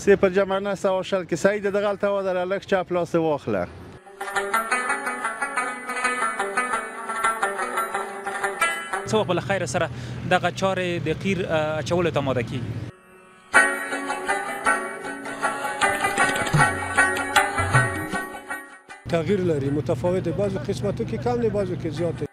صفر جمع 9 که سعید دغلطه و در الک چپ لاس واخله څه وخت به له خیره سره دغه چارې د قیر اچولو ته آماده کېږي؟ تغییر لري، متفاوت دی، بعضو قسمتو کې کم دی، بعضو کې زیات دی.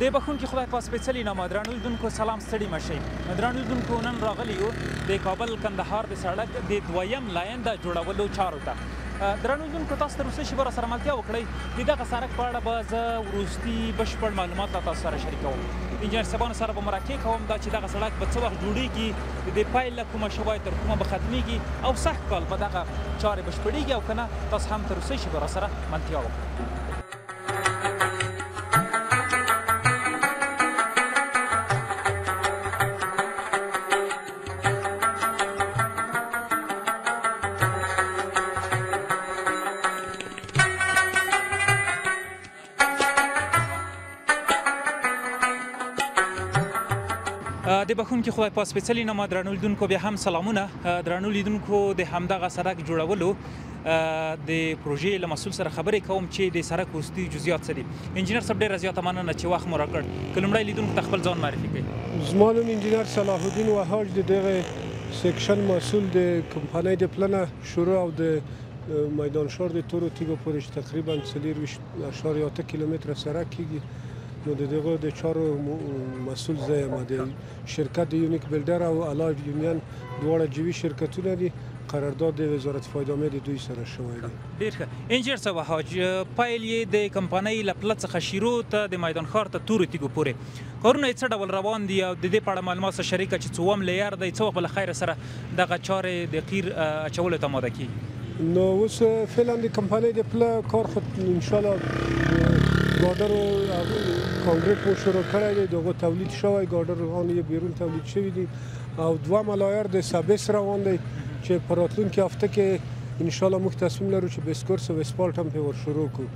د بخښونکي خدای په سپېڅلي نامه درنو لیدونکو سلام، ستړي مه شئ. درنو لیدونکو نن راغلي یو د کابل کندهار د سړک د دویم لاین د جوړولو چارو ته. درنو لیدونکو تاسو تر اوسه شیبه راسره ملتیا وکړئ. د دغه سړک په اړه به زه وروستي بشپړ معلومات له تاسو سره شریکوم. انجینر صاحبانو سره به مراکې کوم دا چې دغه سړک به څه وخت جوړیږي، د پیل له کومه شوی تر کومه به ختمیږي او سږ کال به دغه چارې بشپړیږي او که نه تاسو هم تر اوسه شیبه راسره ملتیا وکړئ. د بخښونکي خدای په سپېڅلي نامه درنو لیدونکو بیا هم سلامونه. درنو لیدونکو د همدغه سړک جوړولو د پروژې له مسؤل سره خبرې کوم چې د سړک وروستي جزئیات څه دي. انجینر صاحب ډېره زیاته مننه چې وخت مو راکړ. که لومړی لیدونکو ته خپل ځان معرفي کړئ. زما نوم انجینر صلاح الدین وهاج د دغه سیکشن مسؤل د کمپنۍ د پلنه شروع او د میدان ښار د تورو تیږو پورې تقریبا 4.8 کیلومتره سړک کېږي. نو د دغه د چارو مسؤل زه یم. د شرکت د یونیک بلډر او الایو یونین دواړه جوي شرکتونه دي. قرارداد د وزارت فایدامه د دوی سره شوی دی. ډېر ښه. انجینر صاحب وهاج، پیل یې د کمپنۍ له پله څخه شیرو ته د میدان ښار ته تورو تیږو پورې کارونه یې څه ډول روان دي او د دې په اړه معلومات سره شریکه چې څوم لیر دی، څه وخت به له خیره سره دغه چارې د قیر اچولو ته آماده کېږي؟ نو اوس فعلا د کمپنۍ د پله کار خو انشاءالله ګاډر کانکریټ مو شروع کړی دی، دغه تولید شوی، ګاډر یې بیرون تولید شوي دي او دوه لایر د سبس روان دی چې په راتلونکي هفته کې انشاءالله موږ تصمیم لرو چې بسکورس او اسپالټ هم پرې ور شروع کړو.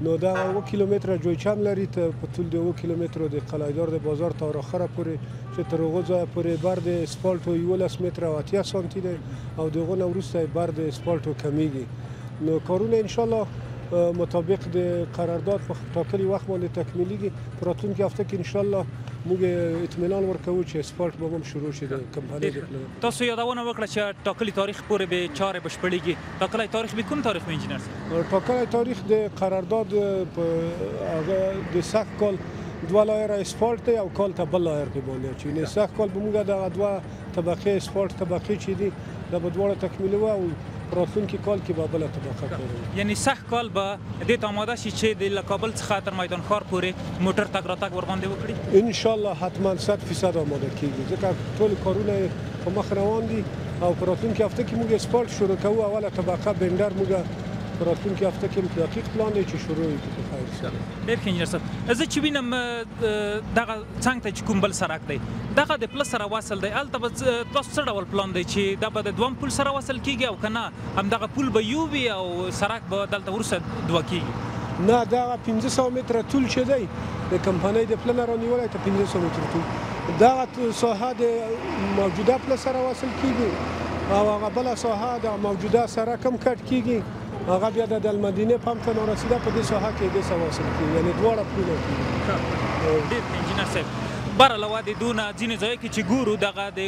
نو دا 7 کیلومتره جویچه هم لري ته په طول د 7 کیلومترو د قلعهدار د بازار تا راخره پورې چې تر هغه ځایه پورې بر د اسپالټو 11 متره او 80 سانتي دی او د هغه نه وروسته بر د اسپالټو کمیږي. نو کارونه انشاءالله مطابق د قرارداد په ټاکلي وخت باندې تکمیلیږي. په راتلونکي هفته کې انشاءالله موږ اطمینان ورکوو چې اسپالټ به هم شروع شي د کمپنۍ د پلان. تاسو یادونه وکړه چې ټاکلي تاریخ پورې به چارې بشپړېږي. ټاکلی تاریخ به کوم تاریخ وي انجینر صاحب؟ ټاکلی تاریخ د قرارداد په هغه د سږ کال 2 لایر اسپالټ دی او کال ته بل لایر پرې باندې اچوي. نو سږ کال به موږ دغه 2 طبقې اسپالټ طبقې چې دي دا به دواړه تکمیلوو او راتلونکي کال کې به بله طبقه کوو. یعنی سږ کال به دې ته آماده شي چې د له کابل څخه تر میدان ښار پورې موټر تګ راتګ ورباندې وکړي؟ انشاءالله حتما 100% آماده کېږي ځکه ټول کارونه په مخ روان دي او په راتلونکي هفته کې موږ اسپالټ شروع کوو. اوله طبقه بنډر موږ په راتلونکي هفته کې دقیق پلان دی چې شروع یې کړو. خیر شه. ډېر ښه انجینر صاحب. زه چې وینم دغه څنګ ته چې کوم بل سړک دی دغه د پله سره وصل دی، هلته به تاسو څه ډول پلان دی چې دا به د دویم پل سره وصل کېږي او که نه همدغه پل به یو وي او سړک به دلته وروسته دوه کېږي؟ نه، دغه 500 متره طول چې دی د کمپنۍ د پله نه رانیولی ته 500 متره طول دغه ساحه د موجوده پله سره وصل کېږي او هغه بله ساحه د موجوده سړک هم کټ کېږي، هغه بیا د المدینې پمپ ته نارسیده په دې ساحه کې دې سره وصل کېږي. یعنې دواړه پلونه کېږي. ډېر انجینر صاحب، بر علاوه د دونه ځینې ځایو کې چې ګورو دغه د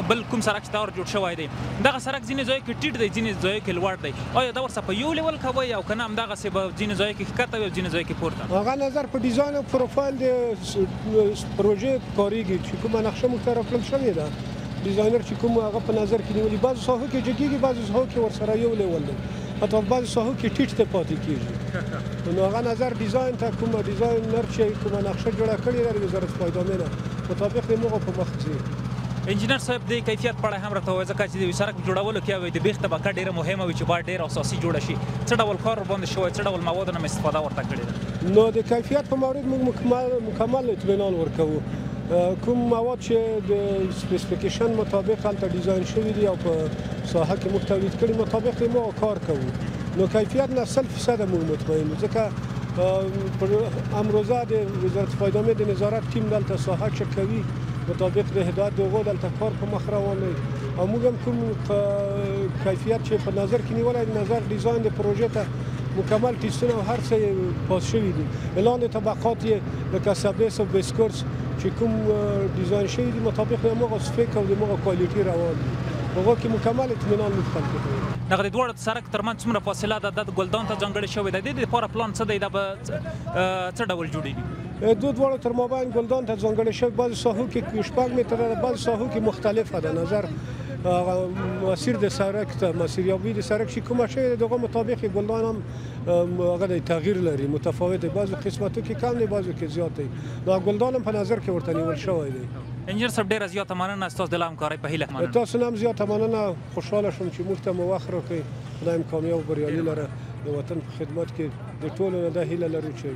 بل کوم سړک چې تار جوړ شوی دی دغه سړک ځینې ځایو کې ټیټ دی، ځینې ځایو کې لوړ دی. آیا دا ورسره په یو لیول کوئ او که نه همدغسې به ځینې ځایو کې ښکته وي او ځینې ځایو کې پورته؟ هغه نظر په ډیزاین او پروفایل د پروژې کارېږي چې کومه نقشه موږ ته راکړل شوې ده. ډیزاینر چې کوم هغه په نظر کې نیولي، بعضو ساحو کې جګېږي، بعضو ساحو کې ورسره یو لیول دی، حتی بعضو ساحو کې ټیټ ته پاتې کېږي. نو هغه نظر ډیزاین ته کومه ډیزاینر چې کومه نقشه جوړه کړې ده د وزارت فایدامې نه مطابق د موږ په مخ ځي. انجینر صاحب د کیفیت په اړه هم راته ووایه ځکه چې د سړک جوړولو کې د بیخ طبقه ډېره مهمه وي چې باید ډېره اساسي جوړه شي. څه ډول کار ورباندې شوی، څه ډول موادو نه استفاده ورته کړې ده؟ نو د کیفیت په مورد موږ مکمل اطمینان ورکوو. کوم مواد چې د سپیسیفیکیشن مطابق هلته ډیزاین شوي دي او په ساحه کې موږ تولید کړي مطابق یې موږ کار کوو نو کیفیت نه 100% موږ مطمئن یو ځکه امروزه د وزارت فایدامه د نظارت تیم دلته ساحه چک کوي مطابق د هدایت د هغو دلته کار په مخ روان دی او موږ هم کوم کیفیت چې په نظر کې نیولی د نظر ډیزاین د پروژې ته مکمل ټیسټونه او هر څه یې پاس شوي دي لاندې طبقات یې لکه سبیس او بیسکورس چې کوم ډیزاین شوي دي مطابق د همغه سپیک او د همغه کوالټي روان دي هغه کې مکمل اطمینان موږ خلکو ته دغه د دواړو سرک ترمنځ څومره فاصله ده د ګلدان ته ځانګړې شوې ده د دې لپاره پلان څه دی دا به څه ډول جوړیږي دواړو تر مابین ګلدان ته ځانګړې شوې بعضې ساحو کې 6 متره ده بعضې ساحو کې مختلفه ده نظر مسیر د سرک ته مسیریابي د سرک چې کومه شوې ده دغه مطابق ګلدان هم هغه تغییر لري متفاوت دی بعضو قسمتو کې کم دی بعضو کې زیات دی دا ګلدان هم په نظر کې ورته نیول شوی دی انجینر صاحب ډېره زیاته مننه ستاسو د لا همکارۍ په هیله مننه تاسو نه هم زیاته مننه خوشحاله شوم چې موږ ته مو وخت راکړئ خدای هم کامیاب او بریالي لره د وطن په خدمت کې د ټولو نه دا هیله لرو چې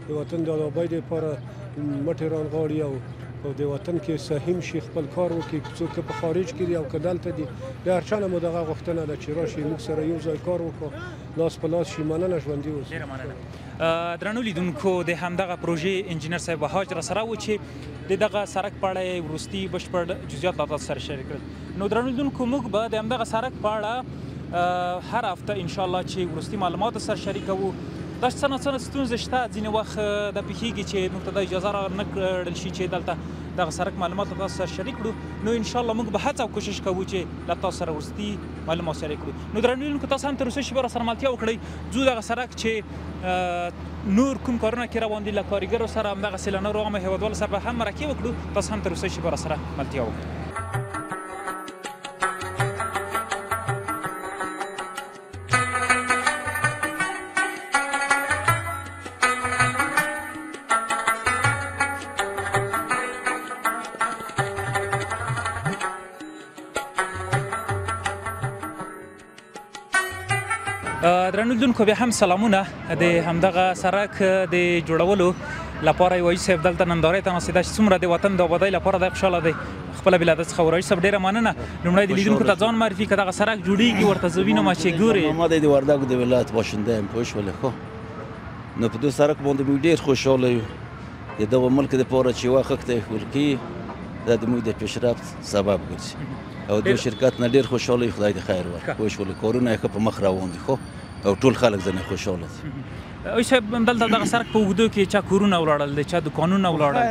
د وطن د ابادۍ دپاره مټې رانغاړي او د وطن کې سهیم شي خپل کار وکړي څوک په خارج کې دي او که دلته دي د هر چا نه مو دغه غوښتنه ده چې راشي موږ سره یو ځای کار وکړو لاس په لاس شي مننه ژوندي اوسئ ډېره مننه درنو لیدونکو د همدغه پروژې انجینر صاحب وهاج راسره و چې د دغه سرک په اړه یې وروستي بشپړ جزئیات له تاسو سره شریک کړل نو درنو لیدونکو موږ به د همدغه سرک په اړه هر هفته انشاءالله چې وروستي معلومات سره شریکوو دا څه نه څه ستونزې شته ځینې وخت دا پیښیږي چې موږ ته دا اجازه نه کړل شي چې دلته دغه سرک معلومات له تاسو سره شریک کړو نو انشاءالله موږ به هڅه او کوشش کوو چې له تاسو سره وروستي معلومات شریک کړو نو درنو لیدونکو تاسو هم تر اوسه شیبه راسره ملتیا وکړئ ځو دغه سرک چې نور کوم کارونه کې روان دي له کارګرو سره همدغسې له نورو عامه هیوادوالو سره به هم مرکې وکړو تاسو هم تر اوسه شیبه راسره ملتیا وکړئ درنو لیدونکو بیا هم سلامونه د همدغه سرک د جوړولو لپاره یو صاحب دلته نندارې ته ناست دی چې څومره د وطن د ابادۍ لپاره دی خوشحاله دی خپله بېلاده څخه ورایي صاحب ډېره مننه لومړی د لیدونکو ته ځان معرفي که دغه سرک جوړېږي ورته زه وینم چې ګورې محمد د وردګو د ولایت باشنده یم پوه شولې خو نو په دې سرک باندې موږ ډېر خوشحاله یو د دغه ملک دپاره چې یوه خښ ته ورکوي دا د موږ د پیشرفت سبب ګرځي او د شرکت نه ډېر خوشحاله خدای دې خیر ورکړي پوه شولې کارونه یې ښه په مخ روان دي خو او ټول خلک ځنې خوشحاله دي صاحب دلته دغه سرک په اوږدو کې چا کورونه ولاړل دي چا دوکانونه ولاړل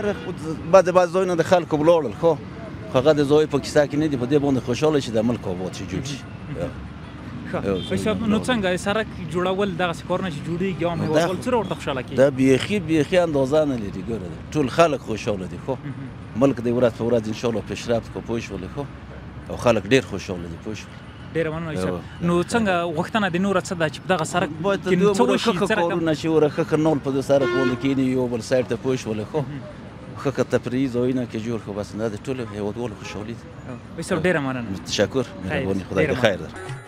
بعضې ځایونه د خلکو ولاړل خو هغه د ځای په کیسه کې نه دي په دې باندې خوشحاله چې د ملک آباد شي جوړ شي صاحب نو څنګه سرک جوړول دغسې کارونه چې جوړېږي عام هېوادوال څه ورته خوشحاله کوي دا بیخي اندازه نه لري ګوره ټول خلک خوشحاله دي خو ملک د ورځ په ورځ انشاءالله پیشرفت کوي پوه شولې خو او خلک ډېر خوشحاله دي پوه شولې ډېره مننه صاحب نو څنګه غوښتنه د نوره څه ده چې په دغه سرک باید څه وشي کارونه چې وره ښه نول په دې سرک باندې کښېني یو بل سایډ ته پوه شولې خو ښه تفریحي ځایونه کې جوړ کړو بس دا د ټولو هېوادوالو خوشحالي ده صاحب ډېره مننه تشکر مهرباني خدای دې خیر درکړي